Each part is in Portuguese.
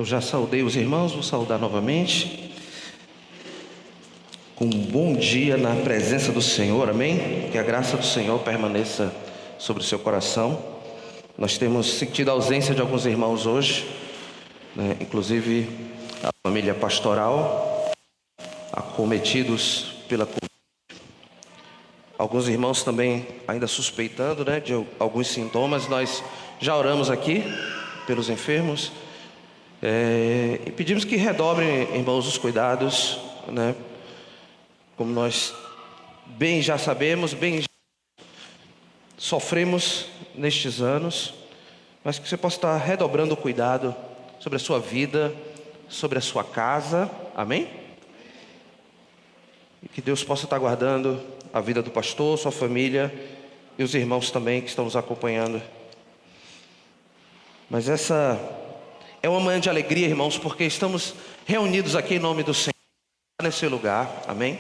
já saudei os irmãos, vou saudar novamente. Com um bom dia na presença do Senhor, amém? Que a graça do Senhor permaneça sobre o seu coração. Nós temos sentido a ausência de alguns irmãos hoje, né? Inclusive a família pastoral, acometidos pela Covid. Alguns irmãos também ainda suspeitando, né, de alguns sintomas. Nós já oramos aqui pelos enfermos. E pedimos que redobrem, irmãos, os cuidados, né? Como nós bem já sabemos, bem já sofremos nestes anos, mas que você possa estar redobrando o cuidado sobre a sua vida, sobre a sua casa, amém? E que Deus possa estar guardando a vida do pastor, sua família e os irmãos também que estão nos acompanhando. Mas essa é uma manhã de alegria, irmãos, porque estamos reunidos aqui em nome do Senhor, nesse lugar, amém?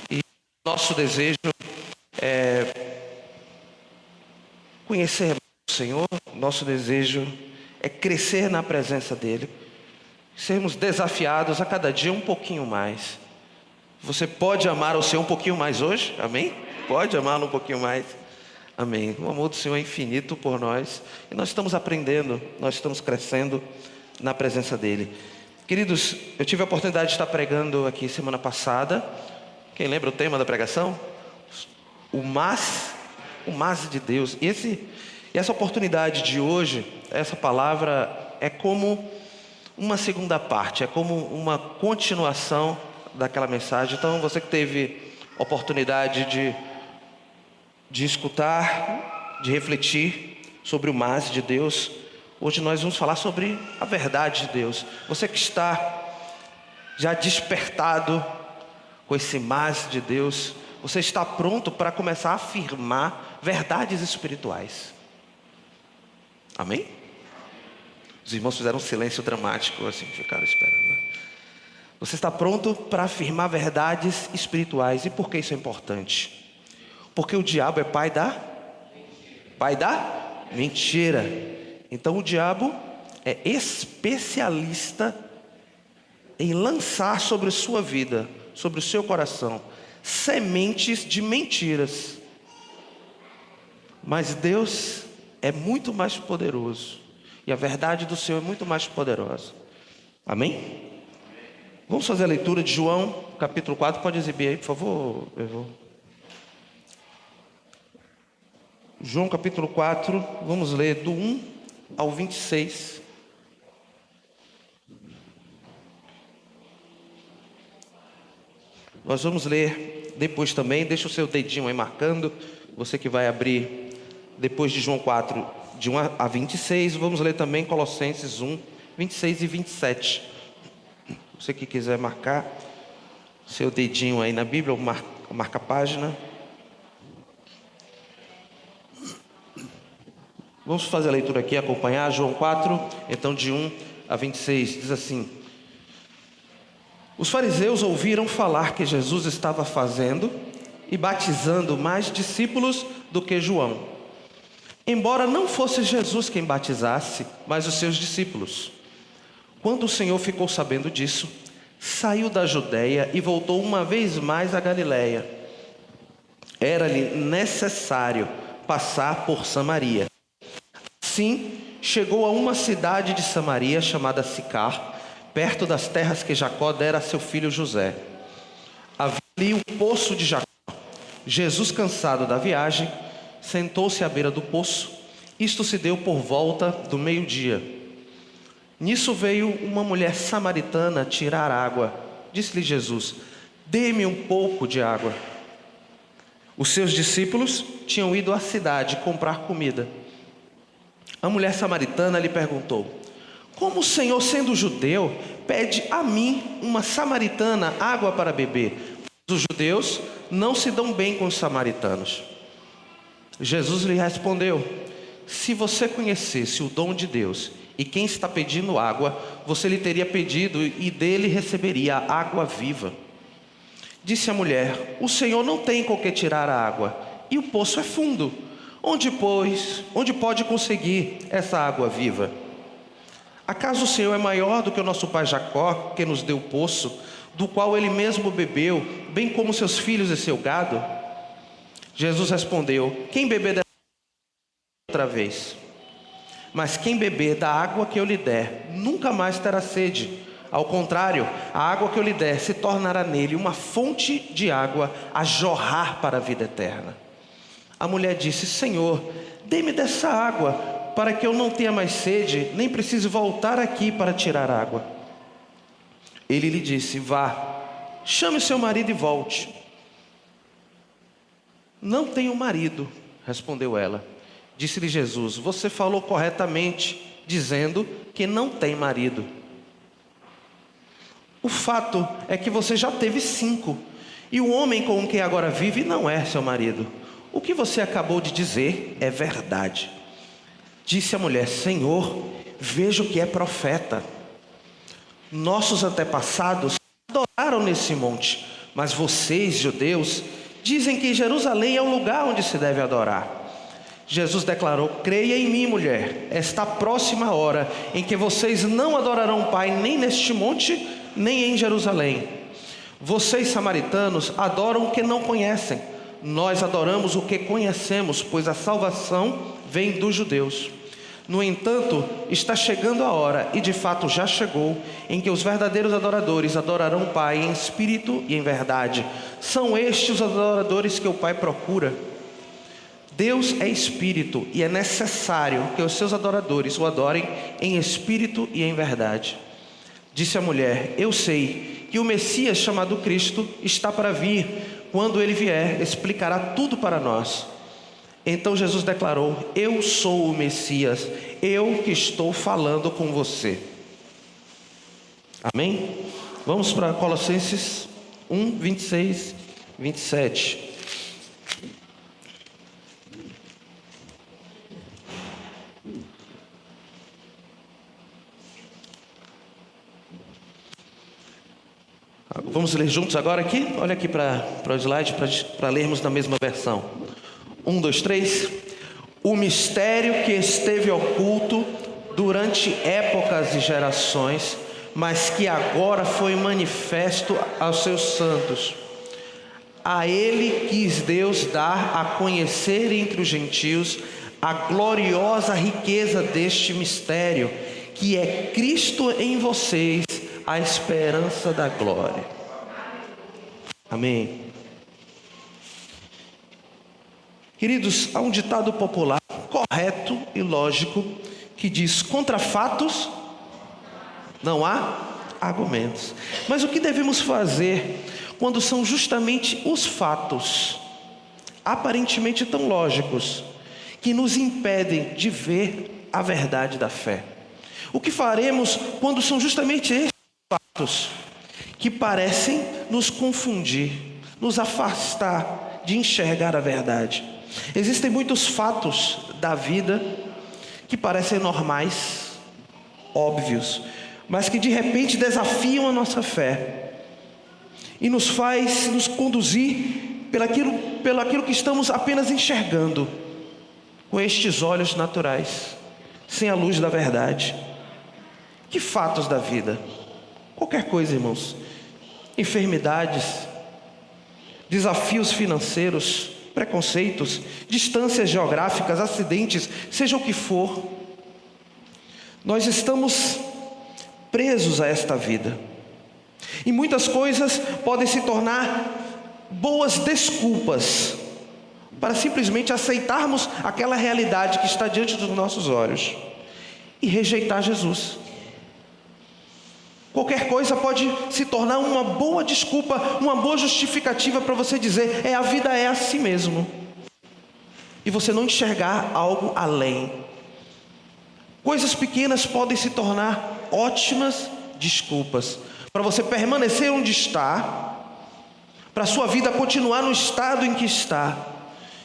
E nosso desejo é conhecer o Senhor, nosso desejo é crescer na presença dEle, sermos desafiados a cada dia um pouquinho mais. Você pode amar o Senhor um pouquinho mais hoje, amém? Pode amá-lo um pouquinho mais. Amém. O amor do Senhor é infinito por nós. E nós estamos aprendendo, nós estamos crescendo na presença dEle. Queridos, eu tive a oportunidade de estar pregando aqui semana passada. Quem lembra o tema da pregação? O mas de Deus. E essa oportunidade de hoje, essa palavra é como uma segunda parte, é como uma continuação daquela mensagem. Então você que teve oportunidade de escutar, de refletir sobre o mas de Deus, hoje nós vamos falar sobre a verdade de Deus. Você que está já despertado com esse mas de Deus, você está pronto para começar a afirmar verdades espirituais, amém? Os irmãos fizeram um silêncio dramático assim, ficaram esperando. Você está pronto para afirmar verdades espirituais. E por que isso é importante? Porque o diabo é pai da mentira. Então o diabo é especialista em lançar sobre a sua vida, sobre o seu coração, sementes de mentiras. Mas Deus é muito mais poderoso, e a verdade do Senhor é muito mais poderosa, amém? Vamos fazer a leitura de João, capítulo 4, pode exibir aí, por favor, João capítulo 4, vamos ler do 1 ao 26. Nós vamos ler depois também, deixa o seu dedinho aí marcando, você que vai abrir depois de João 4, de 1 a 26, vamos ler também Colossenses 1, 26 e 27. Você que quiser marcar seu dedinho aí na Bíblia, marca a página. Vamos fazer a leitura aqui, acompanhar João 4, então de 1 a 26, diz assim: Os fariseus ouviram falar que Jesus estava fazendo e batizando mais discípulos do que João, embora não fosse Jesus quem batizasse, mas os seus discípulos. Quando o Senhor ficou sabendo disso, saiu da Judeia e voltou uma vez mais a Galiléia. Era-lhe necessário passar por Samaria. Assim, chegou a uma cidade de Samaria chamada Sicar, perto das terras que Jacó dera a seu filho José. Havia ali o poço de Jacó. Jesus, cansado da viagem, sentou-se à beira do poço. Isto se deu por volta do meio-dia. Nisso veio uma mulher samaritana tirar água. Disse-lhe Jesus: Dê-me um pouco de água. Os seus discípulos tinham ido à cidade comprar comida. A mulher samaritana lhe perguntou: Como o Senhor, sendo judeu, pede a mim, uma samaritana, água para beber? Os judeus não se dão bem com os samaritanos. Jesus lhe respondeu: Se você conhecesse o dom de Deus e quem está pedindo água, você lhe teria pedido e dele receberia a água viva. Disse a mulher: O Senhor não tem com que tirar a água, e o poço é fundo. Onde pode conseguir essa água viva? Acaso o Senhor é maior do que o nosso pai Jacó, que nos deu o poço, do qual ele mesmo bebeu, bem como seus filhos e seu gado? Jesus respondeu: quem beber dessa outra vez, mas quem beber da água que eu lhe der, nunca mais terá sede. Ao contrário, a água que eu lhe der se tornará nele uma fonte de água a jorrar para a vida eterna. A mulher disse: Senhor, dê-me dessa água, para que eu não tenha mais sede, nem precise voltar aqui para tirar água. Ele lhe disse: vá, chame seu marido e volte. Não tenho marido, respondeu ela. Disse-lhe Jesus: você falou corretamente, dizendo que não tem marido. O fato é que você já teve 5, e o homem com quem agora vive não é seu marido. O que você acabou de dizer é verdade. Disse a mulher: Senhor, vejo que é profeta. Nossos antepassados adoraram nesse monte, mas vocês, judeus, dizem que Jerusalém é o lugar onde se deve adorar. Jesus declarou: creia em mim, mulher, está próxima a hora em que vocês não adorarão o Pai nem neste monte, nem em Jerusalém. Vocês, samaritanos, adoram o que não conhecem. Nós adoramos o que conhecemos, pois a salvação vem dos judeus. No entanto, está chegando a hora, e de fato já chegou, em que os verdadeiros adoradores adorarão o Pai em espírito e em verdade. São estes os adoradores que o Pai procura. Deus é espírito, e é necessário que os seus adoradores o adorem em espírito e em verdade. Disse a mulher: eu sei que o Messias, chamado Cristo, está para vir. Quando ele vier, explicará tudo para nós. Então Jesus declarou: eu sou o Messias, eu que estou falando com você. Amém? Vamos para Colossenses 1, 26, 27. Vamos ler juntos agora aqui? Olha aqui para o slide, para lermos na mesma versão. 1, 2, 3. O mistério que esteve oculto durante épocas e gerações, mas que agora foi manifesto aos seus santos. A ele quis Deus dar a conhecer entre os gentios a gloriosa riqueza deste mistério, que é Cristo em vocês, a esperança da glória. Amém. Queridos, há um ditado popular correto e lógico que diz: contra fatos não há argumentos. Mas o que devemos fazer quando são justamente os fatos, aparentemente tão lógicos, que nos impedem de ver a verdade da fé? O que faremos quando são justamente esses fatos que parecem nos confundir, nos afastar de enxergar a verdade? Existem muitos fatos da vida que parecem normais, óbvios, mas que de repente desafiam a nossa fé e nos faz nos conduzir pelaquilo que estamos apenas enxergando com estes olhos naturais, sem a luz da verdade. Que fatos da vida? Qualquer coisa, irmãos. Enfermidades, desafios financeiros, preconceitos, distâncias geográficas, acidentes, seja o que for, nós estamos presos a esta vida. E muitas coisas podem se tornar boas desculpas para simplesmente aceitarmos aquela realidade que está diante dos nossos olhos e rejeitar Jesus. Qualquer coisa pode se tornar uma boa desculpa, uma boa justificativa para você dizer: a vida é assim mesmo. E você não enxergar algo além. Coisas pequenas podem se tornar ótimas desculpas para você permanecer onde está, para a sua vida continuar no estado em que está,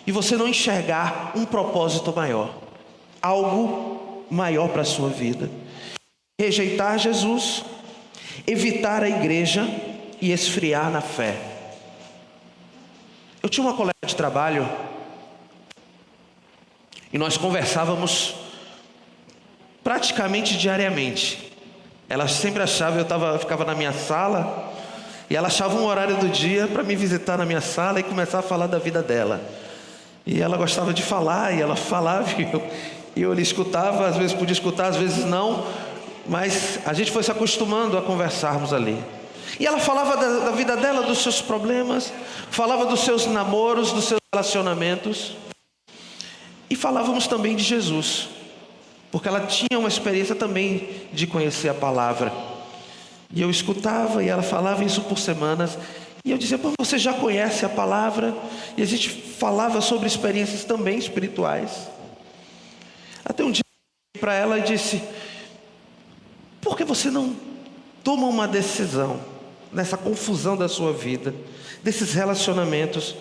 e você não enxergar um propósito maior, algo maior para a sua vida. Rejeitar Jesus, evitar a igreja e esfriar na fé. Eu tinha uma colega de trabalho e nós conversávamos praticamente diariamente. Ela sempre achava, ficava na minha sala, e ela achava um horário do dia para me visitar na minha sala e começar a falar da vida dela. E ela gostava de falar, e ela falava, e eu lhe escutava, às vezes podia escutar, às vezes não, mas a gente foi se acostumando a conversarmos ali. E ela falava da vida dela, dos seus problemas, falava dos seus namoros, dos seus relacionamentos, e falávamos também de Jesus, porque ela tinha uma experiência também de conhecer a palavra. E eu escutava, e ela falava isso por semanas, e eu dizia: pô, você já conhece a palavra? E a gente falava sobre experiências também espirituais. Até um dia eu fui para ela e disse: por que você não toma uma decisão nessa confusão da sua vida, desses relacionamentos,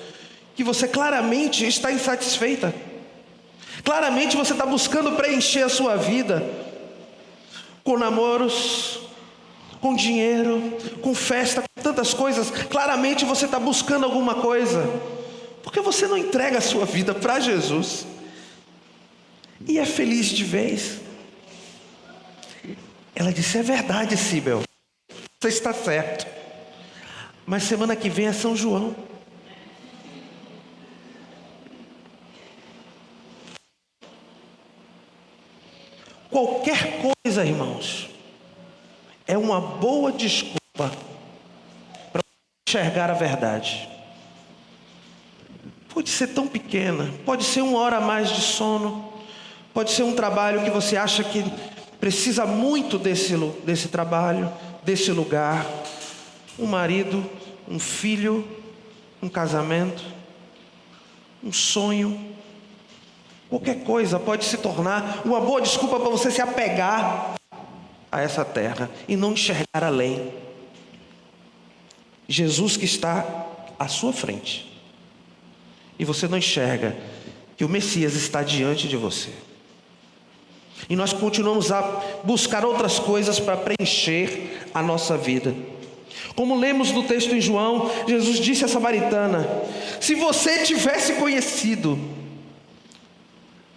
que você claramente está insatisfeita? Claramente você está buscando preencher a sua vida com namoros, com dinheiro, com festa, com tantas coisas. Claramente você está buscando alguma coisa. Por que você não entrega a sua vida para Jesus e é feliz de vez? Ela disse: é verdade, Cíbel, você está certo, mas semana que vem é São João. Qualquer coisa, irmãos, é uma boa desculpa para enxergar a verdade. Pode ser tão pequena, pode ser 1 hora a mais de sono, pode ser um trabalho que você acha que precisa muito desse trabalho, desse lugar, um marido, um filho, um casamento, um sonho. Qualquer coisa pode se tornar uma boa desculpa para você se apegar a essa terra e não enxergar além. Jesus que está à sua frente, e você não enxerga que o Messias está diante de você. E nós continuamos a buscar outras coisas para preencher a nossa vida. Como lemos no texto em João, Jesus disse à samaritana: se você tivesse conhecido,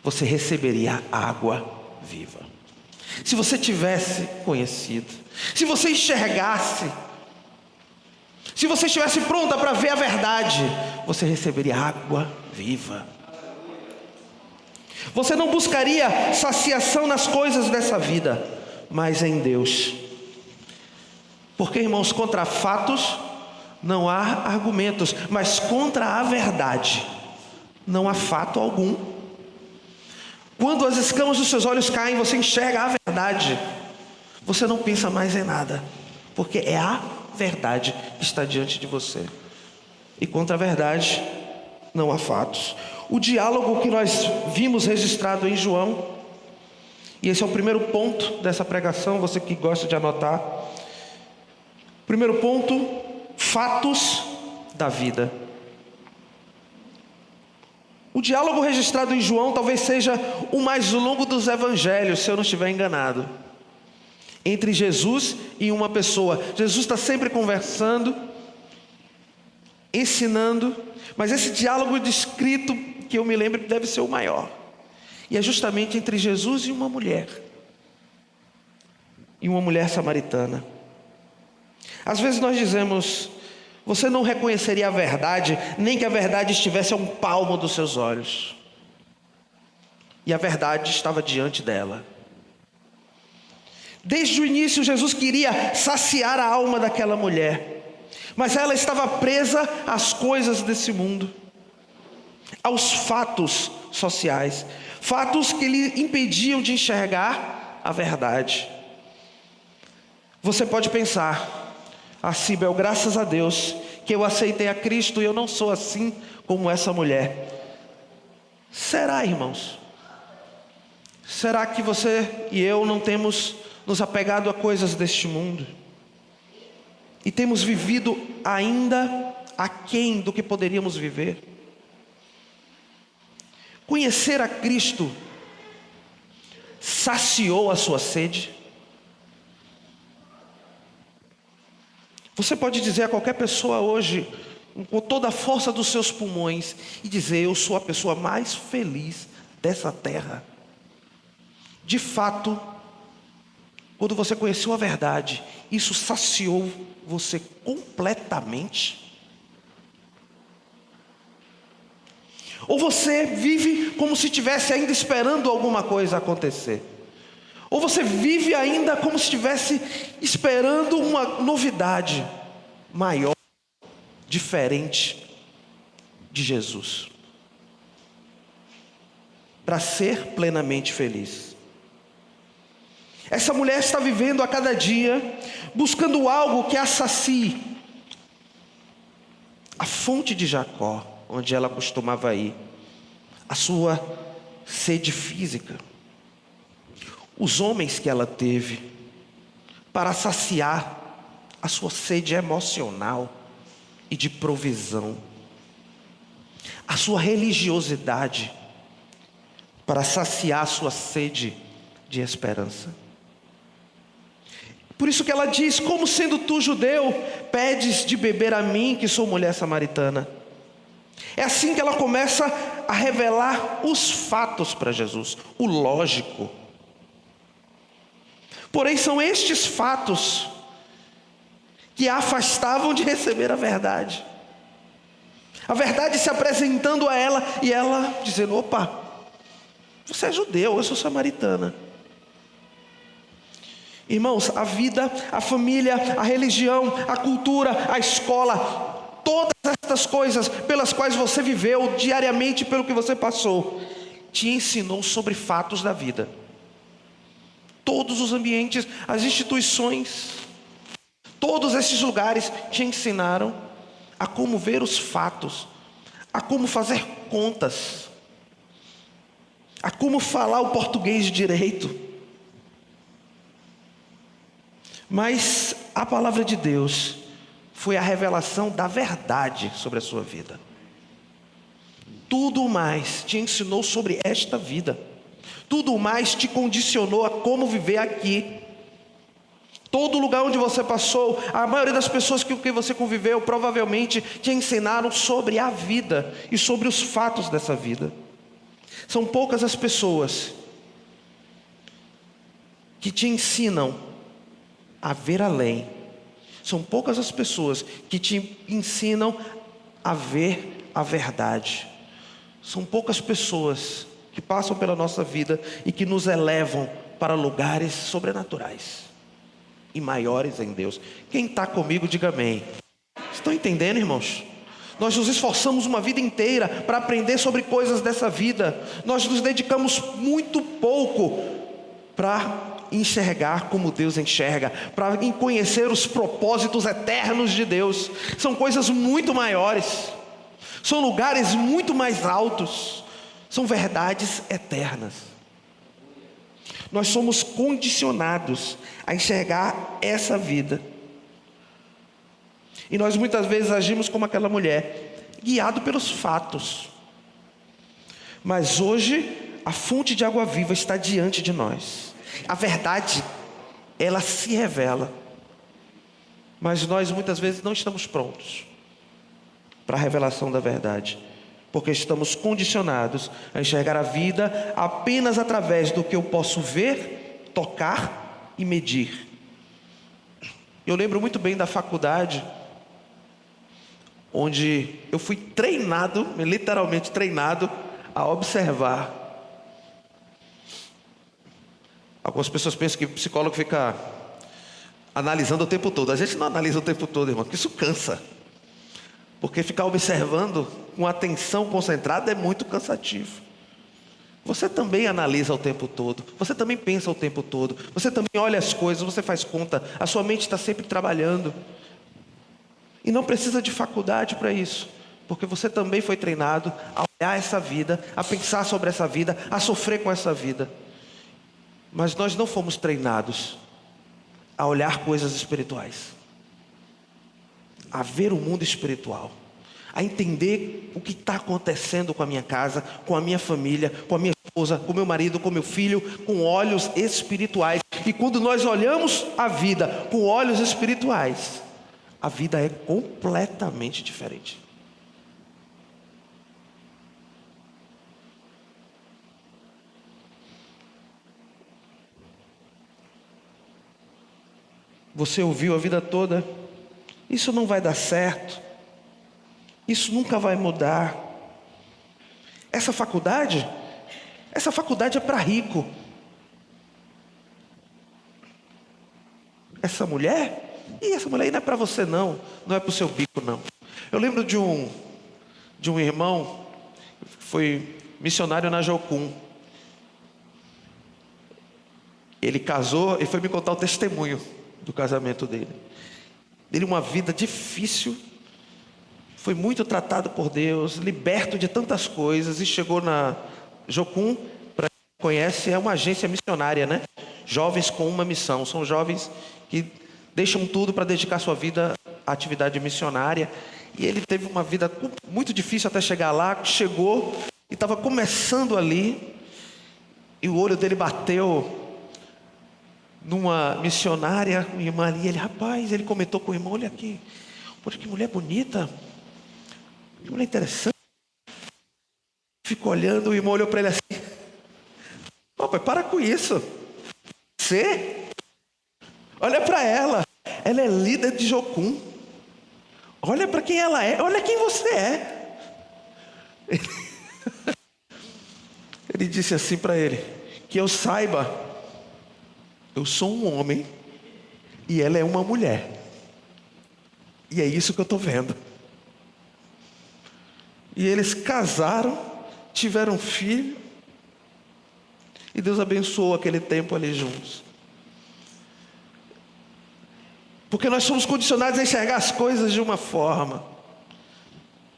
você receberia água viva. Se você tivesse conhecido, se você enxergasse, se você estivesse pronta para ver a verdade, você receberia água viva. Você não buscaria saciação nas coisas dessa vida, mas em Deus. Porque, irmãos, contra fatos não há argumentos, mas contra a verdade não há fato algum. Quando as escamas dos seus olhos caem, você enxerga a verdade, você não pensa mais em nada, porque é a verdade que está diante de você. E contra a verdade não há fatos. O diálogo que nós vimos registrado em João, e esse é o primeiro ponto dessa pregação, você que gosta de anotar. Primeiro ponto: fatos da vida. O diálogo registrado em João talvez seja o mais longo dos evangelhos, se eu não estiver enganado, entre Jesus e uma pessoa. Jesus está sempre conversando, ensinando, mas esse diálogo descrito, que eu me lembro, deve ser o maior. E é justamente entre Jesus e uma mulher samaritana. Às vezes nós dizemos: você não reconheceria a verdade, nem que a verdade estivesse a um palmo dos seus olhos. E a verdade estava diante dela. Desde o início, Jesus queria saciar a alma daquela mulher, mas ela estava presa às coisas desse mundo, aos fatos sociais, fatos que lhe impediam de enxergar a verdade. Você pode pensar: Cíbel, graças a Deus que eu aceitei a Cristo e eu não sou assim como essa mulher. Será, irmãos? Será que você e eu não temos nos apegado a coisas deste mundo? E temos vivido ainda aquém do que poderíamos viver? Conhecer a Cristo saciou a sua sede? Você pode dizer a qualquer pessoa hoje, com toda a força dos seus pulmões, e dizer: eu sou a pessoa mais feliz dessa terra. De fato, Quando você conheceu a verdade, isso saciou você completamente? Ou você vive como se estivesse ainda esperando alguma coisa acontecer? Ou você vive ainda como se estivesse esperando uma novidade maior, diferente de Jesus, para ser plenamente feliz? Essa mulher está vivendo a cada dia, buscando algo que a sacie. A fonte de Jacó, onde ela costumava ir, a sua sede física, os homens que ela teve, para saciar a sua sede emocional e de provisão, a sua religiosidade, para saciar a sua sede de esperança. Por isso que ela diz: como sendo tu judeu, pedes de beber a mim, que sou mulher samaritana? É assim que ela começa a revelar os fatos para Jesus, o lógico. Porém, são estes fatos que a afastavam de receber a verdade. A verdade se apresentando a ela, e ela dizendo: opa, você é judeu, eu sou samaritana. Irmãos, a vida, a família, a religião, a cultura, a escola, todas estas coisas pelas quais você viveu diariamente, pelo que você passou, te ensinou sobre fatos da vida. Todos os ambientes, as instituições, todos esses lugares te ensinaram a como ver os fatos, a como fazer contas, a como falar o português direito. Mas a palavra de Deus foi a revelação da verdade sobre a sua vida. Tudo mais te ensinou sobre esta vida. Tudo mais te condicionou a como viver aqui. Todo lugar onde você passou, a maioria das pessoas com quem você conviveu, provavelmente te ensinaram sobre a vida e sobre os fatos dessa vida. São poucas as pessoas que te ensinam a ver além. São poucas as pessoas que te ensinam a ver a verdade. São poucas pessoas que passam pela nossa vida e que nos elevam para lugares sobrenaturais e maiores em Deus. Quem está comigo, diga amém. Estão entendendo, irmãos? Nós nos esforçamos uma vida inteira para aprender sobre coisas dessa vida. Nós nos dedicamos muito pouco para enxergar como Deus enxerga, para conhecer os propósitos eternos de Deus. São coisas muito maiores, são lugares muito mais altos, são verdades eternas. Nós somos condicionados a enxergar essa vida, e nós muitas vezes agimos como aquela mulher, guiado pelos fatos. Mas hoje a fonte de água viva está diante de nós. A verdade, ela se revela, mas nós muitas vezes não estamos prontos para a revelação da verdade, porque estamos condicionados a enxergar a vida apenas através do que eu posso ver, tocar e medir. Eu lembro muito bem da faculdade, onde eu fui treinado, literalmente treinado, a observar. Algumas pessoas pensam que o psicólogo fica analisando o tempo todo. A gente não analisa o tempo todo, irmão, porque isso cansa. Porque ficar observando com atenção concentrada é muito cansativo. Você também analisa o tempo todo. Você também pensa o tempo todo. Você também olha as coisas, você faz conta. A sua mente está sempre trabalhando. E não precisa de faculdade para isso. Porque você também foi treinado a olhar essa vida, a pensar sobre essa vida, a sofrer com essa vida. Mas nós não fomos treinados a olhar coisas espirituais, a ver o mundo espiritual, a entender o que está acontecendo com a minha casa, com a minha família, com a minha esposa, com o meu marido, com o meu filho, com olhos espirituais. E quando nós olhamos a vida com olhos espirituais, a vida é completamente diferente. você ouviu a vida toda: isso não vai dar certo, isso nunca vai mudar. Essa faculdade é para rico. Essa mulher aí não é para você não é para o seu bico não. Eu lembro de um irmão que foi missionário na Jocum. Ele casou e foi me contar o testemunho do casamento dele. Ele, uma vida difícil, foi muito tratado por Deus, liberto de tantas coisas, e chegou na Jocum, para quem conhece, é uma agência missionária, né? Jovens com uma missão, são jovens que deixam tudo para dedicar sua vida à atividade missionária. E ele teve uma vida muito difícil até chegar lá. Chegou e estava começando ali, e o olho dele bateu numa missionária, uma irmã ali. Ele comentou com o irmão: olha aqui, poxa, que mulher bonita, que mulher interessante. Ficou olhando, o irmão olhou para ele assim: pai, para com isso. Você olha para ela é líder de Jocum. Olha para quem ela é, olha quem você é. Ele disse assim para ele: que eu saiba, eu sou um homem e ela é uma mulher, e é isso que eu estou vendo. E eles casaram, tiveram um filho, e Deus abençoou aquele tempo ali juntos. Porque nós somos condicionados a enxergar as coisas de uma forma.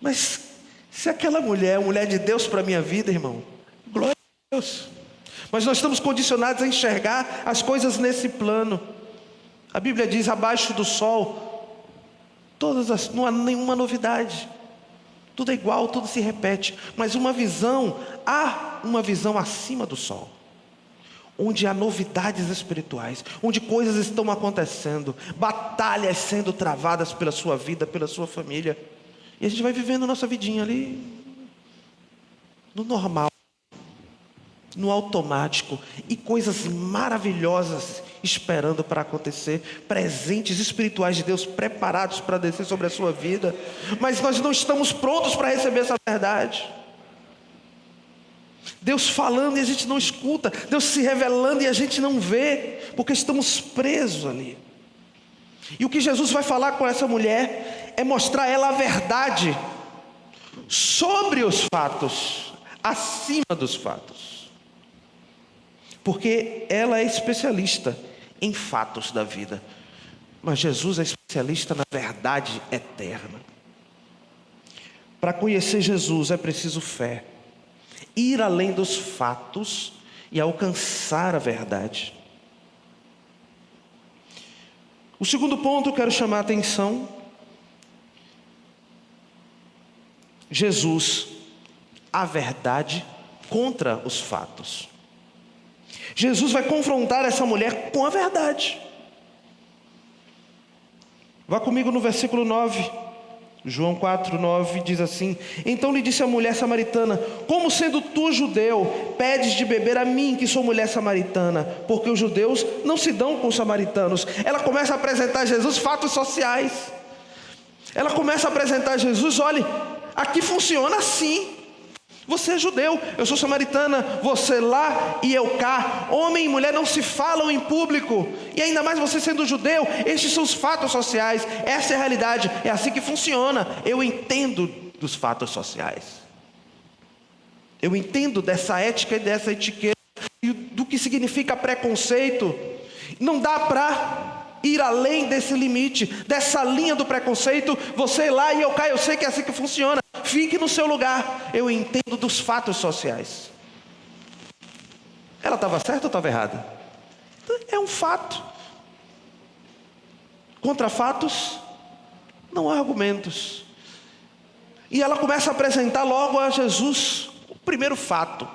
Mas se aquela mulher é mulher de Deus para a minha vida, irmão, glória a Deus. Mas nós estamos condicionados a enxergar as coisas nesse plano. A Bíblia diz: abaixo do sol, não há nenhuma novidade. Tudo é igual, tudo se repete. Mas há uma visão acima do sol, onde há novidades espirituais, onde coisas estão acontecendo, batalhas sendo travadas pela sua vida, pela sua família. E a gente vai vivendo nossa vidinha ali, no normal, no automático, e coisas maravilhosas esperando para acontecer, presentes espirituais de Deus preparados para descer sobre a sua vida. Mas nós não estamos prontos para receber essa verdade. Deus falando e a gente não escuta, Deus se revelando e a gente não vê, porque estamos presos ali. E o que Jesus vai falar com essa mulher é mostrar a ela a verdade sobre os fatos, acima dos fatos, porque ela é especialista em fatos da vida, mas Jesus é especialista na verdade eterna. Para conhecer Jesus é preciso fé, ir além dos fatos e alcançar a verdade. O segundo ponto eu quero chamar a atenção: Jesus, a verdade contra os fatos. Jesus vai confrontar essa mulher com a verdade. Vá comigo no versículo 9. João 4:9 diz assim: então lhe disse a mulher samaritana: como sendo tu judeu, pedes de beber a mim, que sou mulher samaritana? Porque os judeus não se dão com os samaritanos. Ela começa a apresentar a Jesus fatos sociais. Ela começa a apresentar a Jesus: olha, aqui funciona assim. Você é judeu, eu sou samaritana, você lá e eu cá. Homem e mulher não se falam em público, e ainda mais você sendo judeu. Estes são os fatos sociais, essa é a realidade, é assim que funciona. Eu entendo dos fatos sociais, eu entendo dessa ética e dessa etiqueta, e do que significa preconceito. Não dá para ir além desse limite, dessa linha do preconceito. Você lá e eu cá, eu sei que é assim que funciona. Fique no seu lugar. Eu entendo dos fatos sociais. Ela estava certa ou estava errada? É um fato. Contra fatos não há argumentos. E ela começa a apresentar logo a Jesus o primeiro fato.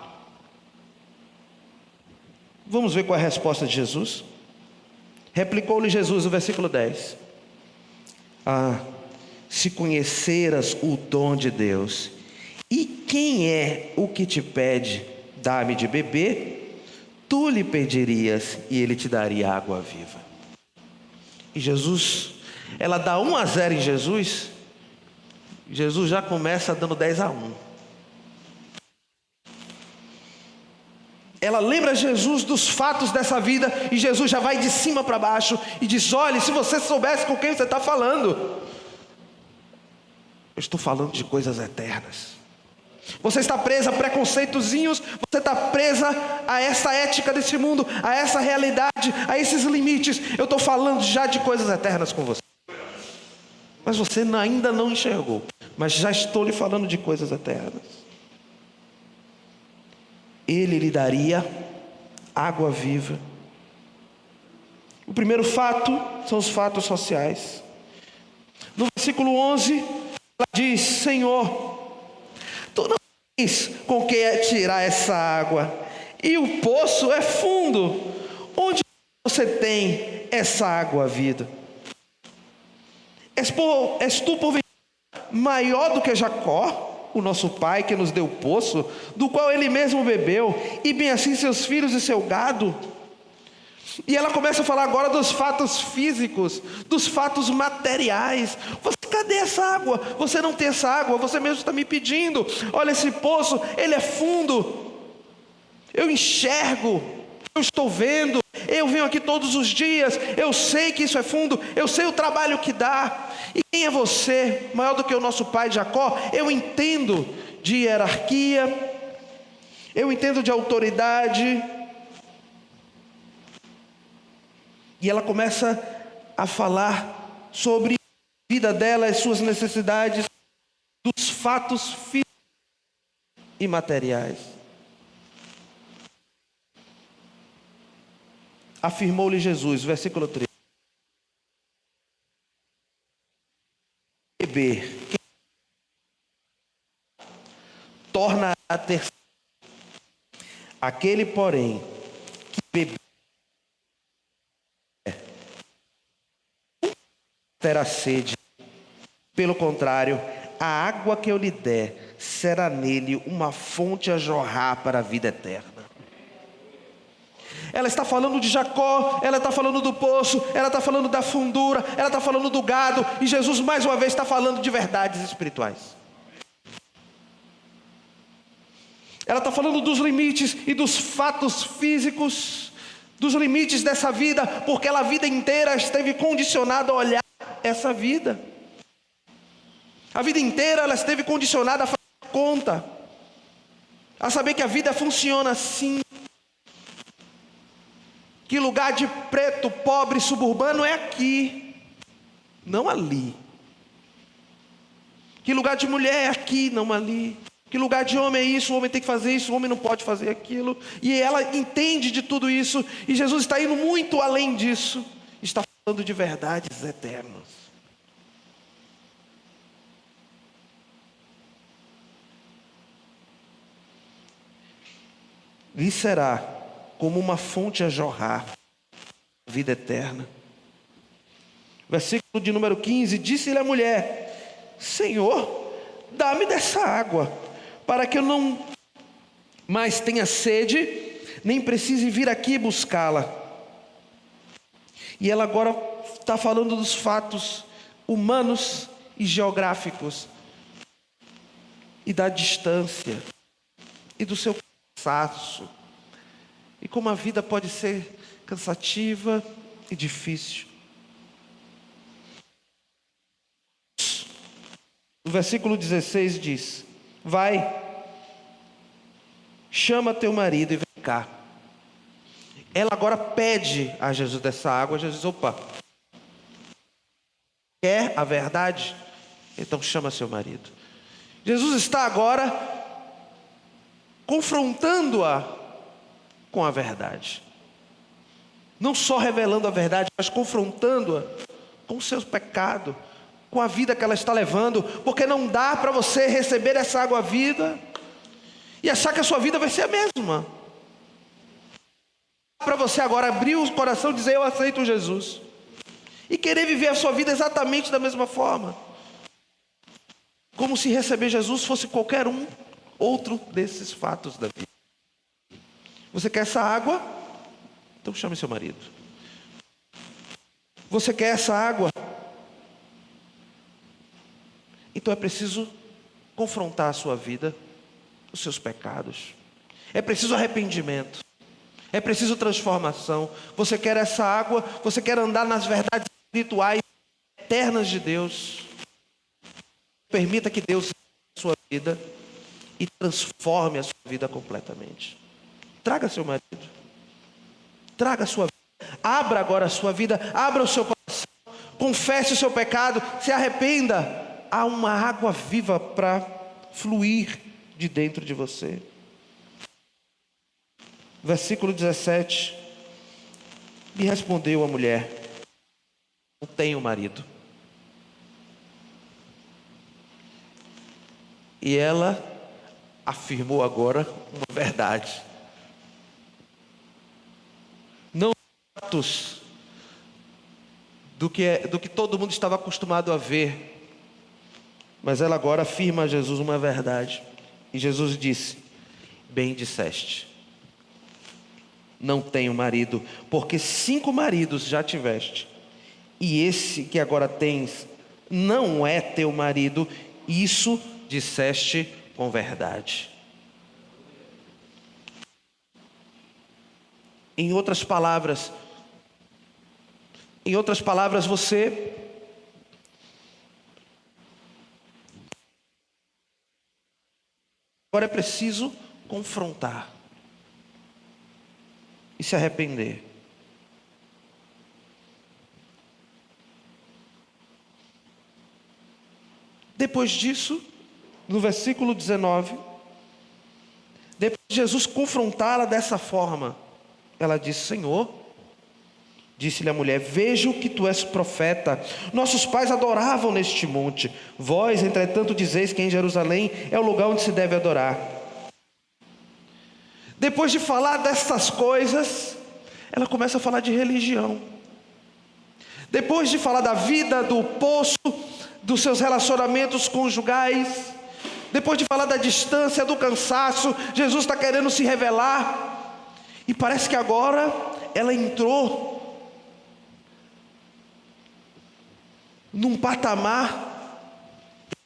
Vamos ver qual é a resposta de Jesus. Replicou-lhe Jesus, no versículo 10: se conheceras o dom de Deus, e quem é o que te pede, dá-me de beber, tu lhe pedirias e ele te daria água viva. E Jesus, ela dá 1-0 em Jesus. Jesus já começa dando 10-1. Ela lembra Jesus dos fatos dessa vida, e Jesus já vai de cima para baixo e diz: olha, se você soubesse com quem você está falando, eu estou falando de coisas eternas. Você está presa a preconceitozinhos, você está presa a essa ética desse mundo, a essa realidade, a esses limites. Eu estou falando já de coisas eternas com você. Mas você ainda não enxergou, mas já estou lhe falando de coisas eternas. Ele lhe daria água viva. O primeiro fato são os fatos sociais. No versículo 11, ela diz: Senhor, tu não tens com que tirar essa água, e o poço é fundo. Onde você tem essa água vida? És tu porventura maior do que Jacó, o nosso pai, que nos deu o poço, do qual ele mesmo bebeu, e bem assim seus filhos e seu gado? E ela começa a falar agora dos fatos físicos, dos fatos materiais. Cadê essa água? Você não tem essa água, você mesmo está me pedindo. Olha, esse poço, ele é fundo. Eu enxergo, eu estou vendo, eu venho aqui todos os dias, eu sei que isso é fundo, eu sei o trabalho que dá. E quem é você, maior do que o nosso pai Jacó? Eu entendo de hierarquia, eu entendo de autoridade. E ela começa a falar sobre a vida dela, as suas necessidades, dos fatos físicos e materiais. Afirmou-lhe Jesus, versículo 3: beber, torna a ter. Aquele, porém, que beber terá sede. Pelo contrário, a água que eu lhe der será nele uma fonte a jorrar para a vida eterna. Ela está falando de Jacó, ela está falando do poço, ela está falando da fundura, ela está falando do gado, e Jesus mais uma vez está falando de verdades espirituais. Ela está falando dos limites e dos fatos físicos, dos limites dessa vida, porque ela a vida inteira esteve condicionada a olhar essa vida. A vida inteira ela esteve condicionada a fazer conta, a saber que a vida funciona assim. Que lugar de preto, pobre, suburbano é aqui, não ali. Que lugar de mulher é aqui, não ali. Que lugar de homem é isso, o homem tem que fazer isso, o homem não pode fazer aquilo. E ela entende de tudo isso, e Jesus está indo muito além disso. Está falando de verdades eternas. Lhe será como uma fonte a jorrar, vida eterna. Versículo de número 15, disse-lhe a mulher: Senhor, dá-me dessa água, para que eu não mais tenha sede, nem precise vir aqui buscá-la. E ela agora está falando dos fatos humanos e geográficos, e da distância, e do seu cansaço, e como a vida pode ser cansativa e difícil. O versículo 16 diz: vai, chama teu marido e vem cá. Ela agora pede a Jesus dessa água. Jesus: opa, quer a verdade? Então chama seu marido. Jesus está agora confrontando-a com a verdade. Não só revelando a verdade, mas confrontando-a com o seu pecado, com a vida que ela está levando, porque não dá para você receber essa água vida e achar que a sua vida vai ser a mesma. Para você agora abrir o coração e dizer: eu aceito Jesus, e querer viver a sua vida exatamente da mesma forma, como se receber Jesus fosse qualquer outro desses fatos da vida. Você quer essa água? Então chame seu marido. Você quer essa água? Então é preciso confrontar a sua vida, os seus pecados. É preciso arrependimento. É preciso transformação. Você quer essa água? Você quer andar nas verdades espirituais eternas de Deus? Permita que Deus entre na sua vida e transforme a sua vida completamente. Traga seu marido. Traga a sua vida. Abra agora a sua vida. Abra o seu coração. Confesse o seu pecado. Se arrependa. Há uma água viva para fluir de dentro de você. Versículo 17. Me respondeu a mulher: não tenho marido. E ela afirmou agora uma verdade. Não fatos do que todo mundo estava acostumado a ver. Mas ela agora afirma a Jesus uma verdade. E Jesus disse: bem disseste, não tenho marido, porque 5 maridos já tiveste, e esse que agora tens não é teu marido. Isso disseste com verdade. Em outras palavras, você agora é preciso confrontar e se arrepender. Depois disso, no versículo 19, depois de Jesus confrontá-la dessa forma, ela disse: Senhor, disse-lhe a mulher, vejo que tu és profeta. Nossos pais adoravam neste monte. Vós, entretanto, dizeis que em Jerusalém é o lugar onde se deve adorar. Depois de falar dessas coisas, ela começa a falar de religião. Depois de falar da vida, do poço, dos seus relacionamentos conjugais, depois de falar da distância, do cansaço, Jesus está querendo se revelar. E parece que agora ela entrou num patamar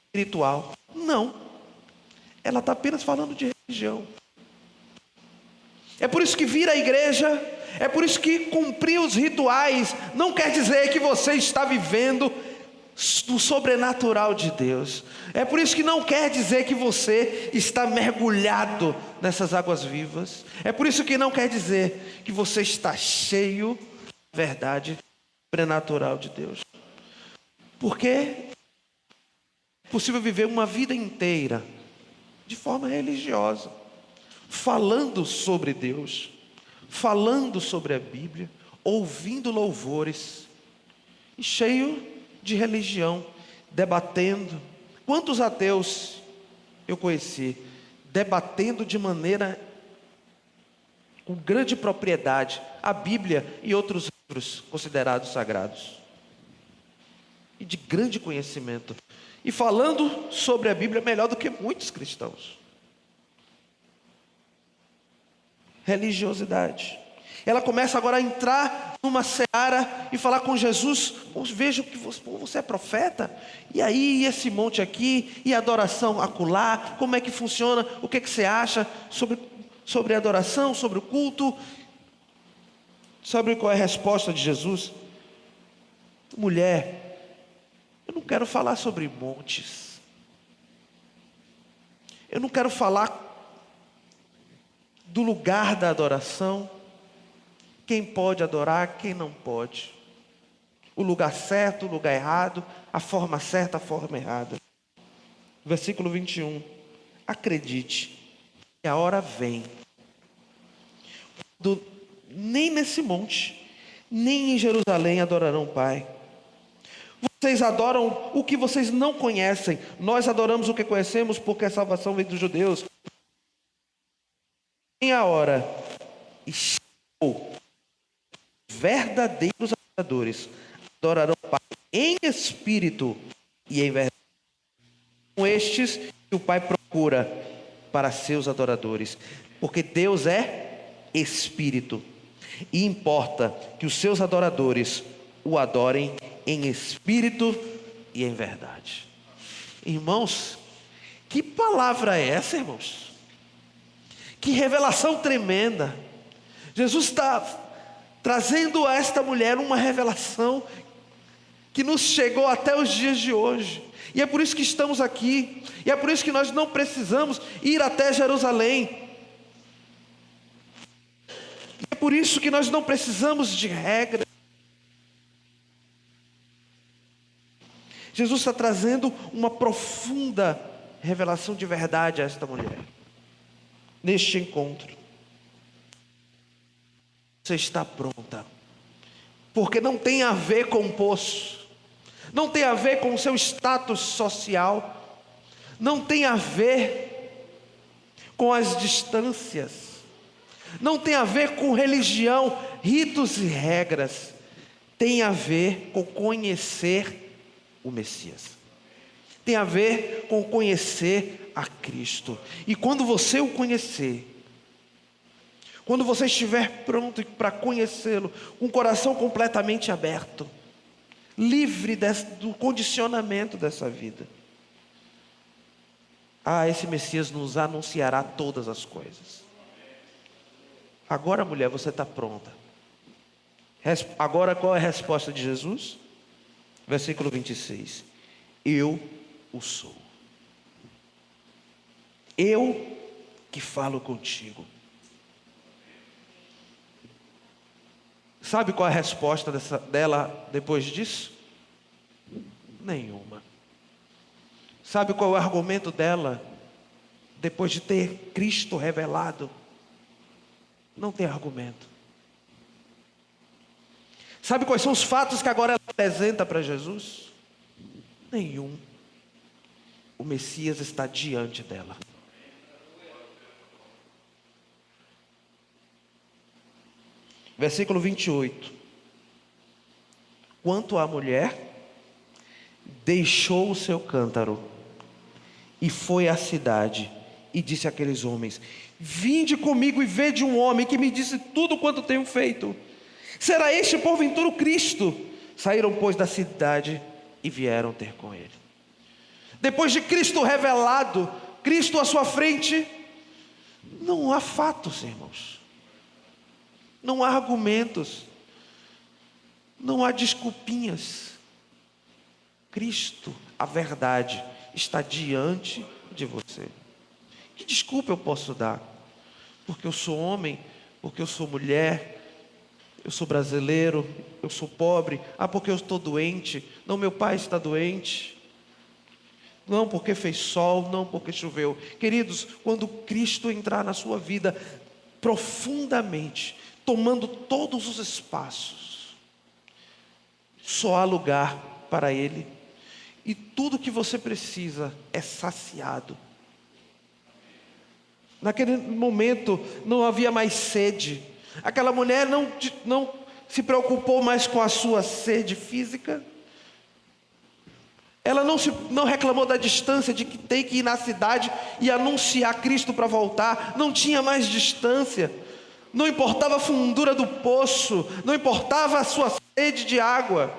espiritual. Não, ela está apenas falando de religião. É por isso que vir à igreja, é por isso que cumprir os rituais não quer dizer que você está vivendo do sobrenatural de Deus. É por isso que não quer dizer que você está mergulhado nessas águas vivas. É por isso que não quer dizer que você está cheio da verdade sobrenatural de Deus. Porque é possível viver uma vida inteira de forma religiosa, falando sobre Deus, falando sobre a Bíblia, ouvindo louvores, e cheio de religião, debatendo. Quantos ateus eu conheci debatendo de maneira com grande propriedade a Bíblia e outros livros considerados sagrados, e de grande conhecimento, e falando sobre a Bíblia melhor do que muitos cristãos. Religiosidade. Ela começa agora a entrar numa seara e falar com Jesus: vejo que você é profeta, e aí esse monte aqui, e a adoração acolá, como é que funciona, o que você acha sobre a adoração, sobre o culto? Sabe qual é a resposta de Jesus? Mulher, eu não quero falar sobre montes, eu não quero falar do lugar da adoração, quem pode adorar, quem não pode, o lugar certo, o lugar errado, a forma certa, a forma errada. Versículo 21, acredite que a hora vem, nem nesse monte, nem em Jerusalém adorarão o Pai. Vocês adoram o que vocês não conhecem, nós adoramos o que conhecemos, porque a salvação vem dos judeus. Em a hora, e chegou, verdadeiros adoradores adorarão o Pai em espírito e em verdade. São estes que o Pai procura para seus adoradores, porque Deus é espírito, e importa que os seus adoradores o adorem em espírito e em verdade. Irmãos, que palavra é essa, irmãos? Que revelação tremenda. Jesus está trazendo a esta mulher uma revelação que nos chegou até os dias de hoje. E é por isso que estamos aqui. E é por isso que nós não precisamos ir até Jerusalém. E é por isso que nós não precisamos de regras. Jesus está trazendo uma profunda revelação de verdade a esta mulher. Neste encontro. Você está pronta. Porque não tem a ver com o poço. Não tem a ver com o seu status social. Não tem a ver com as distâncias. Não tem a ver com religião, ritos e regras. Tem a ver com conhecer o Messias. Tem a ver com conhecer a Cristo. E quando você o conhecer, quando você estiver pronto para conhecê-lo, com o coração completamente aberto, livre do condicionamento dessa vida, esse Messias nos anunciará todas as coisas. Agora, mulher, você está pronta. Agora, qual é a resposta de Jesus? Versículo 26. Eu o sou. Eu que falo contigo. Sabe qual é a resposta dela depois disso? Nenhuma. Sabe qual é o argumento dela depois de ter Cristo revelado? Não tem argumento. Sabe quais são os fatos que agora ela apresenta para Jesus? Nenhum. O Messias está diante dela. Versículo 28. Quanto à mulher, deixou o seu cântaro e foi à cidade e disse àqueles homens: vinde comigo e vede um homem que me disse tudo quanto tenho feito. Será este porventura o Cristo? Saíram, pois, da cidade e vieram ter com ele. Depois de Cristo revelado, Cristo à sua frente, não há fatos, irmãos. Não há argumentos. Não há desculpinhas. Cristo, a verdade, está diante de você. Que desculpa eu posso dar? Porque eu sou homem, porque eu sou mulher, eu sou brasileiro, eu sou pobre. Porque eu estou doente. Não, meu pai está doente. Não porque fez sol, não porque choveu. Queridos, quando Cristo entrar na sua vida profundamente, tomando todos os espaços, só há lugar para Ele. E tudo que você precisa é saciado. Naquele momento não havia mais sede. Aquela mulher não se preocupou mais com a sua sede física. Ela não reclamou da distância, de que tem que ir na cidade e anunciar Cristo para voltar. Não tinha mais distância. Não importava a fundura do poço. Não importava a sua sede de água.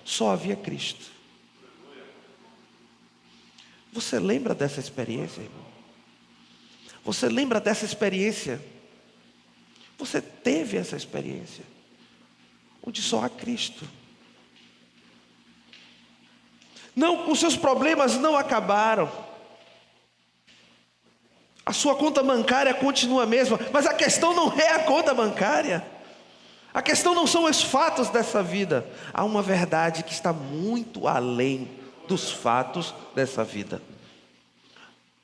Só havia Cristo. Você lembra dessa experiência, irmão? Você lembra dessa experiência? Você teve essa experiência, onde só há Cristo. Não, os seus problemas não acabaram. A sua conta bancária continua a mesma, mas a questão não é a conta bancária. A questão não são os fatos dessa vida. Há uma verdade que está muito além dos fatos dessa vida.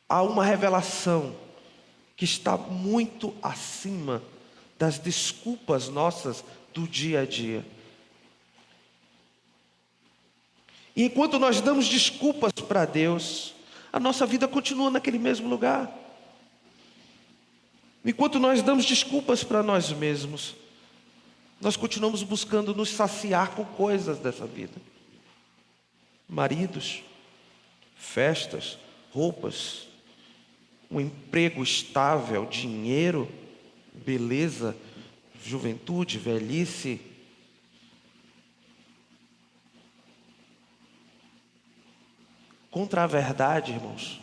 Há uma revelação que está muito acima das desculpas nossas do dia a dia. E enquanto nós damos desculpas para Deus, a nossa vida continua naquele mesmo lugar. Enquanto nós damos desculpas para nós mesmos, nós continuamos buscando nos saciar com coisas dessa vida. Maridos, festas, roupas, um emprego estável, dinheiro, beleza, juventude, velhice. contra a verdade, irmãos,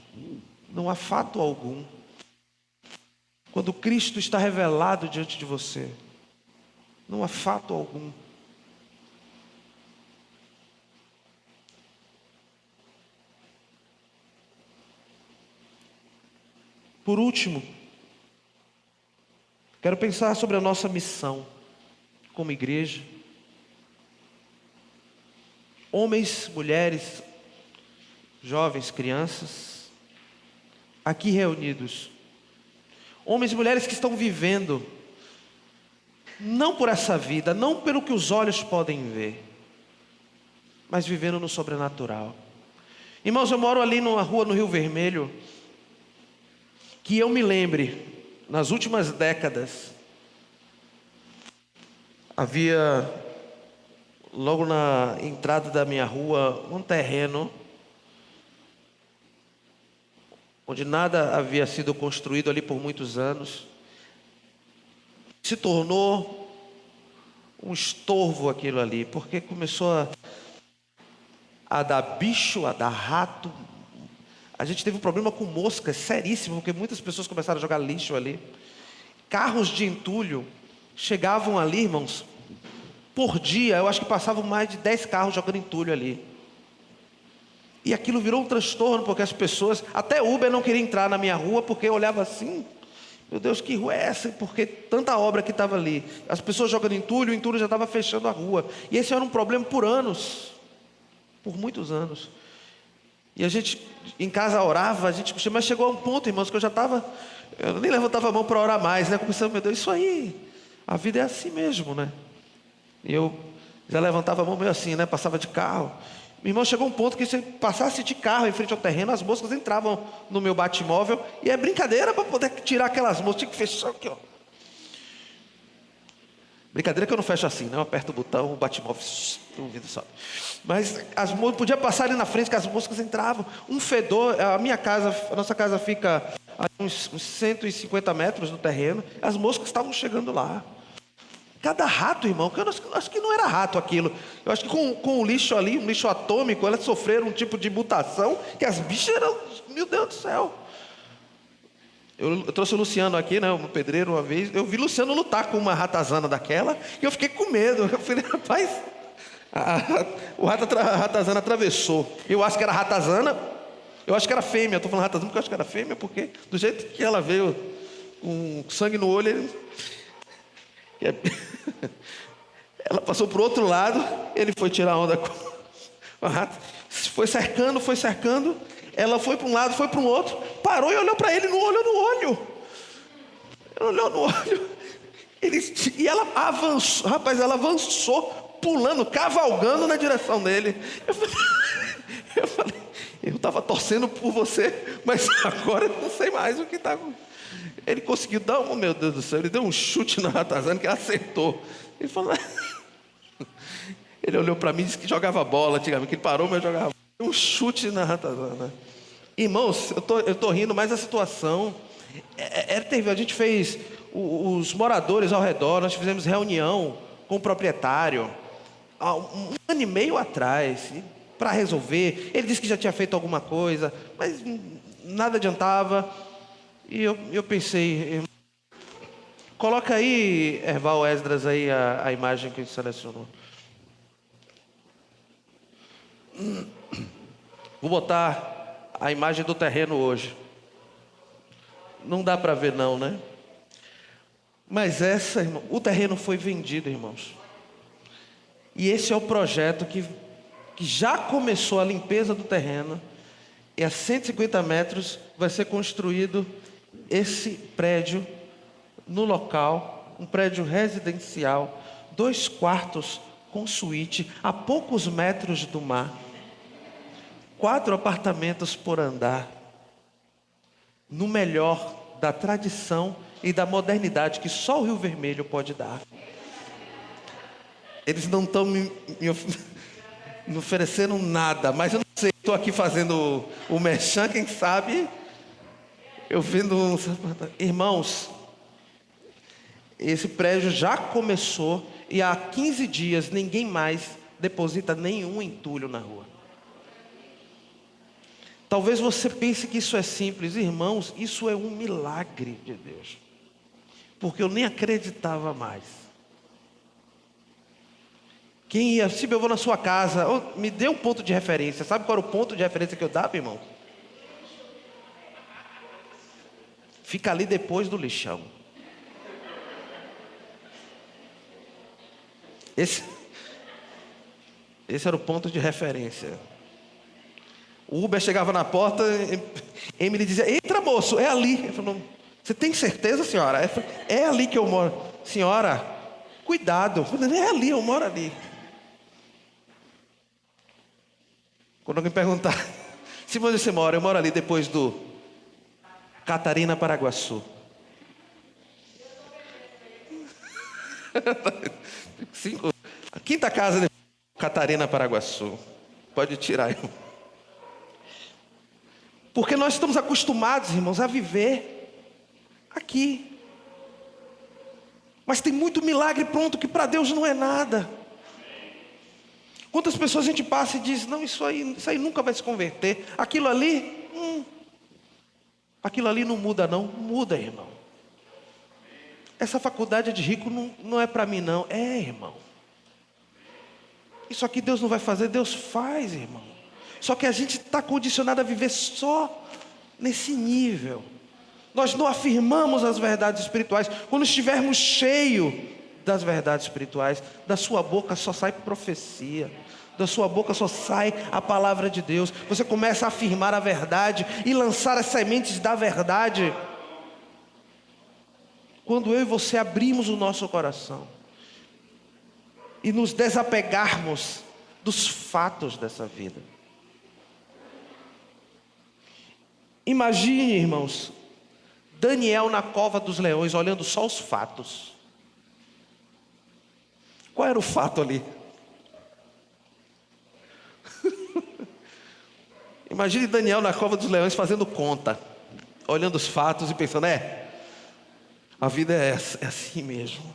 não há fato algum. Quando Cristo está revelado diante de você, não há fato algum. Por último, quero pensar sobre a nossa missão como igreja. Homens, mulheres, jovens, crianças, aqui reunidos. Homens e mulheres que estão vivendo, não por essa vida, não pelo que os olhos podem ver, mas vivendo no sobrenatural. Irmãos, eu moro ali numa rua no Rio Vermelho, que eu me lembre, nas últimas décadas, havia, logo na entrada da minha rua, um terreno, onde nada havia sido construído ali por muitos anos, se tornou um estorvo aquilo ali, porque começou a dar bicho, a dar rato. A gente teve um problema com moscas seríssimo, porque muitas pessoas começaram a jogar lixo ali. Carros de entulho chegavam ali, irmãos, por dia, eu acho que passavam mais de 10 carros jogando entulho ali. E aquilo virou um transtorno, porque as pessoas, até Uber não queria entrar na minha rua, porque eu olhava assim, meu Deus, que rua é essa? Porque tanta obra que estava ali. As pessoas jogando entulho, o entulho já estava fechando a rua. E esse era um problema por anos, por muitos anos. E a gente em casa orava, mas chegou a um ponto, irmãos, que eu nem levantava a mão para orar mais, né? Começando, meu Deus, isso aí, a vida é assim mesmo, né? E eu já levantava a mão meio assim, né? Passava de carro. Meu irmão, chegou um ponto que se passasse de carro em frente ao terreno, as moscas entravam no meu bate-móvel, e é brincadeira para poder tirar aquelas moscas, tinha que fechar aqui, ó. Brincadeira que eu não fecho assim, né? Eu aperto o botão, o bate-móvel, o vidro sobe. Mas as moscas, podia passar ali na frente que as moscas entravam. Um fedor, a nossa casa fica a uns 150 metros do terreno, as moscas estavam chegando lá. Cada rato, irmão, que eu acho que não era rato aquilo. Eu acho que com o lixo ali, um lixo atômico, elas sofreram um tipo de mutação, que as bichas eram, meu Deus do céu. Eu trouxe o Luciano aqui, né, um pedreiro uma vez. Eu vi o Luciano lutar com uma ratazana daquela, e eu fiquei com medo. Eu falei, rapaz, a ratazana atravessou. Eu acho que era ratazana, eu acho que era fêmea. Estou falando ratazana porque eu acho que era fêmea, porque do jeito que ela veio, com sangue no olho, ela passou para o outro lado, ele foi tirar onda com a rata, foi cercando, ela foi para um lado, foi para um outro, parou e olhou para ele, não olhou no olho. Ela olhou no olho, e ela avançou, rapaz, ela avançou, pulando, cavalgando na direção dele. Eu estava torcendo por você, mas agora eu não sei mais o que está acontecendo. Ele conseguiu dar meu Deus do céu, ele deu um chute na ratazana que acertou. Ele falou, ele olhou para mim e disse que jogava bola antigamente, que ele parou, mas jogava bola. Deu um chute na ratazana. Irmãos, eu tô rindo, mas a situação é terrível. A gente fez, os moradores ao redor, nós fizemos reunião com o proprietário, há um ano e meio atrás, para resolver. Ele disse que já tinha feito alguma coisa, mas nada adiantava. E eu pensei, coloca aí, Erval Esdras, aí a imagem que a gente selecionou. Vou botar a imagem do terreno hoje. Não dá para ver não, né? Mas irmão, o terreno foi vendido, irmãos. E esse é o projeto que já começou a limpeza do terreno. E a 150 metros vai ser construído esse prédio no local, um prédio residencial, 2 quartos com suíte, a poucos metros do mar, 4 apartamentos por andar, no melhor da tradição e da modernidade que só o Rio Vermelho pode dar. Eles não estão me oferecendo nada, mas eu não sei, estou aqui fazendo o merchan, quem sabe eu vendo irmãos, esse prédio já começou e há 15 dias ninguém mais deposita nenhum entulho na rua. Talvez você pense que isso é simples. Irmãos, isso é um milagre de Deus. Porque eu nem acreditava mais. Quem ia, se eu vou na sua casa, me dê um ponto de referência. Sabe qual era o ponto de referência que eu dava, irmão? Fica ali depois do lixão. Esse era o ponto de referência. O Uber chegava na porta, Emily dizia: entra, moço, é ali. Eu falei: você tem certeza, senhora? É ali que eu moro. Senhora, cuidado. Eu falei: é ali, eu moro ali. Quando alguém perguntar: se você mora, eu moro ali depois do Catarina Paraguaçu. A quinta casa de Catarina Paraguaçu. Pode tirar, irmão. Porque nós estamos acostumados, irmãos, a viver aqui. Mas tem muito milagre pronto que para Deus não é nada. Quantas pessoas a gente passa e diz: não, isso aí nunca vai se converter. Aquilo ali não muda não. Muda, irmão. Essa faculdade de rico não é para mim não. É, irmão. Isso aqui Deus não vai fazer, Deus faz, irmão. Só que a gente está condicionado a viver só nesse nível. Nós não afirmamos as verdades espirituais. Quando estivermos cheios das verdades espirituais, da sua boca só sai profecia. Da sua boca só sai a palavra de Deus. Você começa a afirmar a verdade e lançar as sementes da verdade. Quando eu e você abrimos o nosso coração e nos desapegarmos dos fatos dessa vida. Imagine, irmãos, Daniel na cova dos leões, olhando só os fatos. Qual era o fato ali? Imagine Daniel na cova dos leões fazendo conta, olhando os fatos e pensando: a vida é assim mesmo.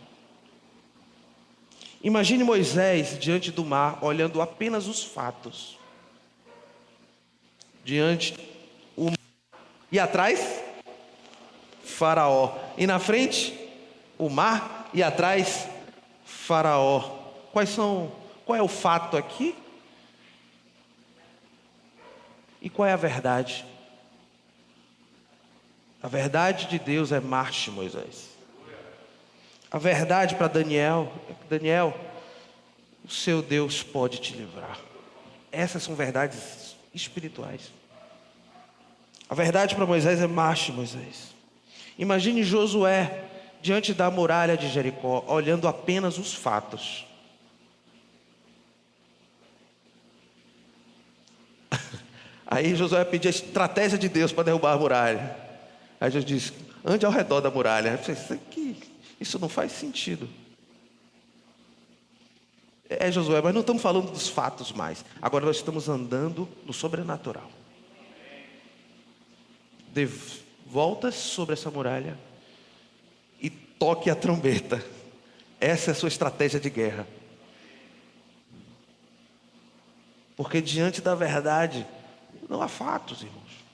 Imagine Moisés diante do mar, olhando apenas os fatos. E atrás, Faraó. E na frente, o mar. E atrás, Faraó. Qual é o fato aqui? E qual é a verdade? A verdade de Deus é marche, Moisés. A verdade para Daniel é que: Daniel, o seu Deus pode te livrar. Essas são verdades espirituais. A verdade para Moisés é: marche, Moisés. Imagine Josué diante da muralha de Jericó, olhando apenas os fatos. Aí Josué pedia a estratégia de Deus para derrubar a muralha. Aí Deus disse: ande ao redor da muralha. Eu falei: isso não faz sentido. Josué, mas não estamos falando dos fatos mais. Agora nós estamos andando no sobrenatural. Dê voltas sobre essa muralha e toque a trombeta. Essa é a sua estratégia de guerra. Porque diante da verdade não há fatos, irmãos.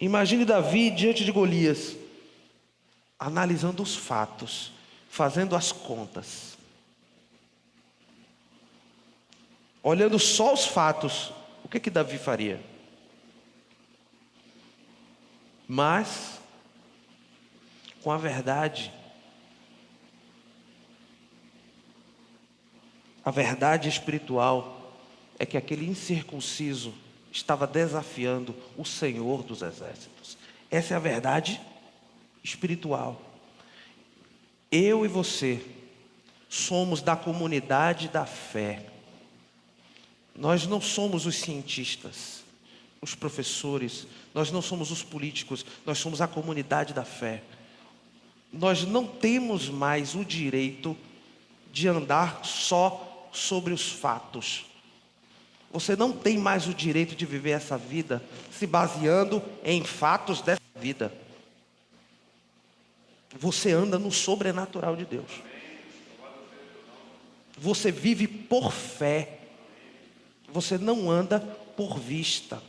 Imagine Davi diante de Golias, analisando os fatos, fazendo as contas, olhando só os fatos. O que Davi faria? Mas com a verdade espiritual é que aquele incircunciso estava desafiando o Senhor dos exércitos. Essa é a verdade espiritual. Eu e você somos da comunidade da fé. Nós não somos os cientistas, os professores, nós não somos os políticos, nós somos a comunidade da fé. Nós não temos mais o direito de andar só sobre os fatos. Você não tem mais o direito de viver essa vida se baseando em fatos dessa vida. Você anda no sobrenatural de Deus. Você vive por fé. Você não anda por vista.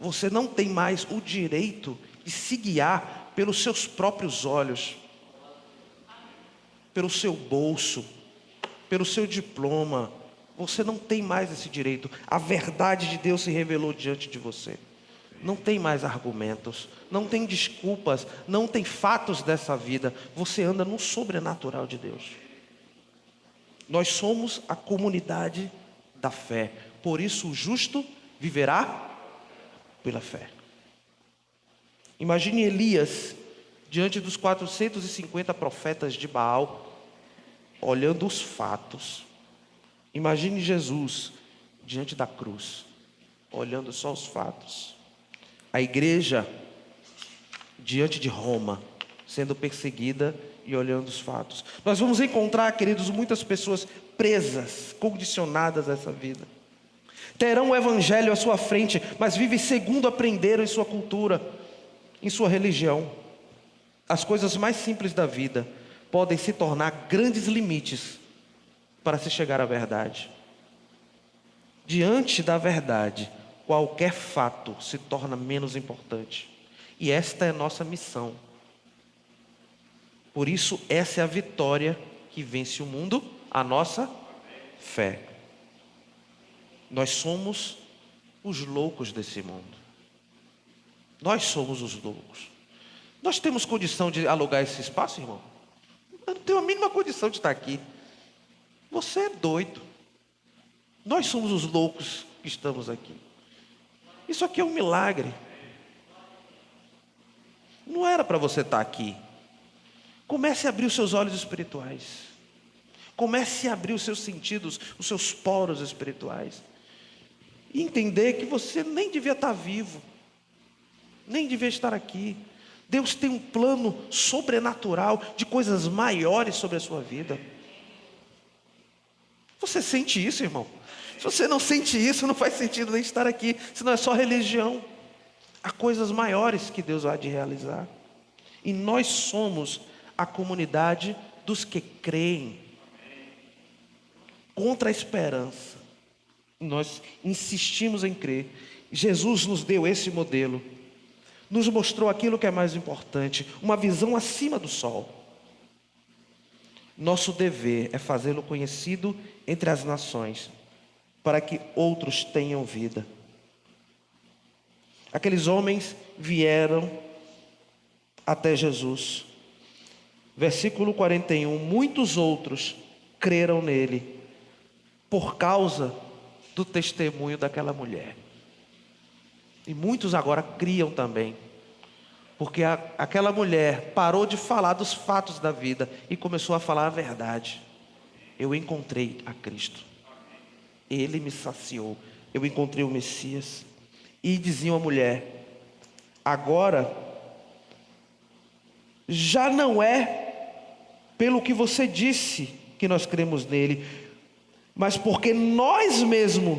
Você não tem mais o direito de se guiar pelos seus próprios olhos, pelo seu bolso, pelo seu diploma. Você não tem mais esse direito. A verdade de Deus se revelou diante de você. Não tem mais argumentos, não tem desculpas, não tem fatos dessa vida. Você anda no sobrenatural de Deus. Nós somos a comunidade da fé. Por isso o justo viverá pela fé. Imagine Elias diante dos 450 profetas de Baal, olhando os fatos. Imagine Jesus diante da cruz, olhando só os fatos. A igreja diante de Roma, sendo perseguida e olhando os fatos. Nós vamos encontrar, queridos, muitas pessoas presas, condicionadas a essa vida. Terão o evangelho à sua frente, mas vivem segundo aprenderam em sua cultura, em sua religião. As coisas mais simples da vida podem se tornar grandes limites para se chegar à verdade. Diante da verdade, qualquer fato se torna menos importante. E esta é a nossa missão. Por isso, essa é a vitória que vence o mundo, a nossa fé. Nós somos os loucos desse mundo. Nós somos os loucos. Nós temos condição de alugar esse espaço, irmão? Eu não tenho a mínima condição de estar aqui. Você é doido. Nós somos os loucos que estamos aqui. Isso aqui é um milagre. Não era para você estar aqui. Comece a abrir os seus olhos espirituais. Comece a abrir os seus sentidos, os seus poros espirituais. E entender que você nem devia estar vivo. Nem devia estar aqui. Deus tem um plano sobrenatural de coisas maiores sobre a sua vida. Você sente isso, irmão? Se você não sente isso, não faz sentido nem estar aqui. Senão é só religião. Há coisas maiores que Deus há de realizar. E nós somos a comunidade dos que creem. Contra a esperança. Nós insistimos em crer. Jesus nos deu esse modelo. Nos mostrou aquilo que é mais importante. Uma visão acima do sol. Nosso dever é fazê-lo conhecido entre as nações, para que outros tenham vida. Aqueles homens vieram até Jesus. Versículo 41, muitos outros creram nele, por causa do testemunho daquela mulher. E muitos agora criam também, porque aquela mulher parou de falar dos fatos da vida e começou a falar a verdade. Eu encontrei a Cristo. Ele me saciou. Eu encontrei o Messias. E diziam a mulher: agora já não é pelo que você disse que nós cremos nele, mas porque nós mesmos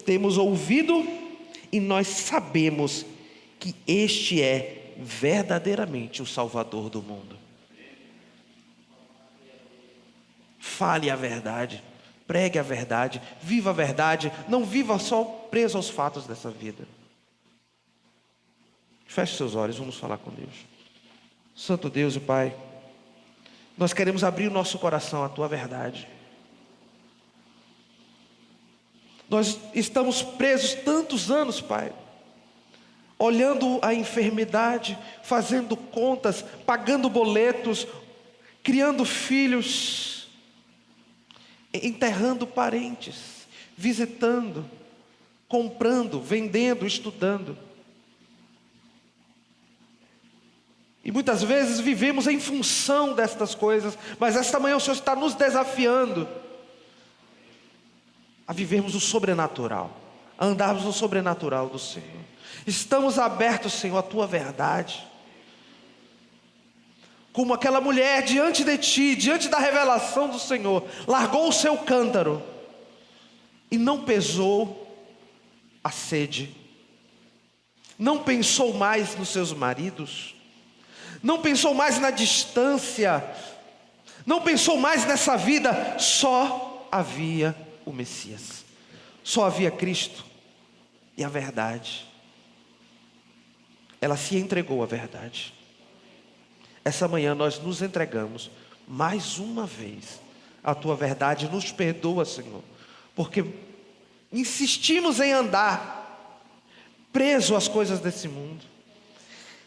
temos ouvido e nós sabemos que este é verdadeiramente o Salvador do mundo. Fale a verdade, pregue a verdade, viva a verdade, não viva só preso aos fatos dessa vida. Feche seus olhos, vamos falar com Deus. Santo Deus e Pai, nós queremos abrir o nosso coração à Tua verdade. Nós estamos presos tantos anos, Pai, olhando a enfermidade, fazendo contas, pagando boletos, criando filhos, enterrando parentes, visitando, comprando, vendendo, estudando. E muitas vezes vivemos em função destas coisas, mas esta manhã o Senhor está nos desafiando a vivermos o sobrenatural, a andarmos no sobrenatural do Senhor. Estamos abertos, Senhor, à Tua verdade. Como aquela mulher diante de Ti, diante da revelação do Senhor, largou o seu cântaro e não pesou a sede. Não pensou mais nos seus maridos. Não pensou mais na distância. Não pensou mais nessa vida. Só havia o Messias. Só havia Cristo. E e a verdade. Ela se entregou à verdade. Essa manhã nós nos entregamos mais uma vez à tua verdade. Nos perdoa, Senhor, porque insistimos em andar preso às coisas desse mundo,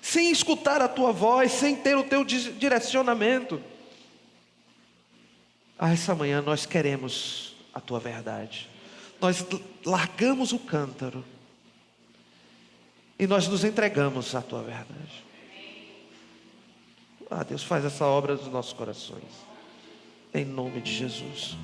sem escutar a tua voz, sem ter o teu direcionamento. Essa manhã nós queremos a tua verdade. Nós largamos o cântaro e nós nos entregamos à tua verdade. Deus, faz essa obra dos nossos corações, em nome de Jesus.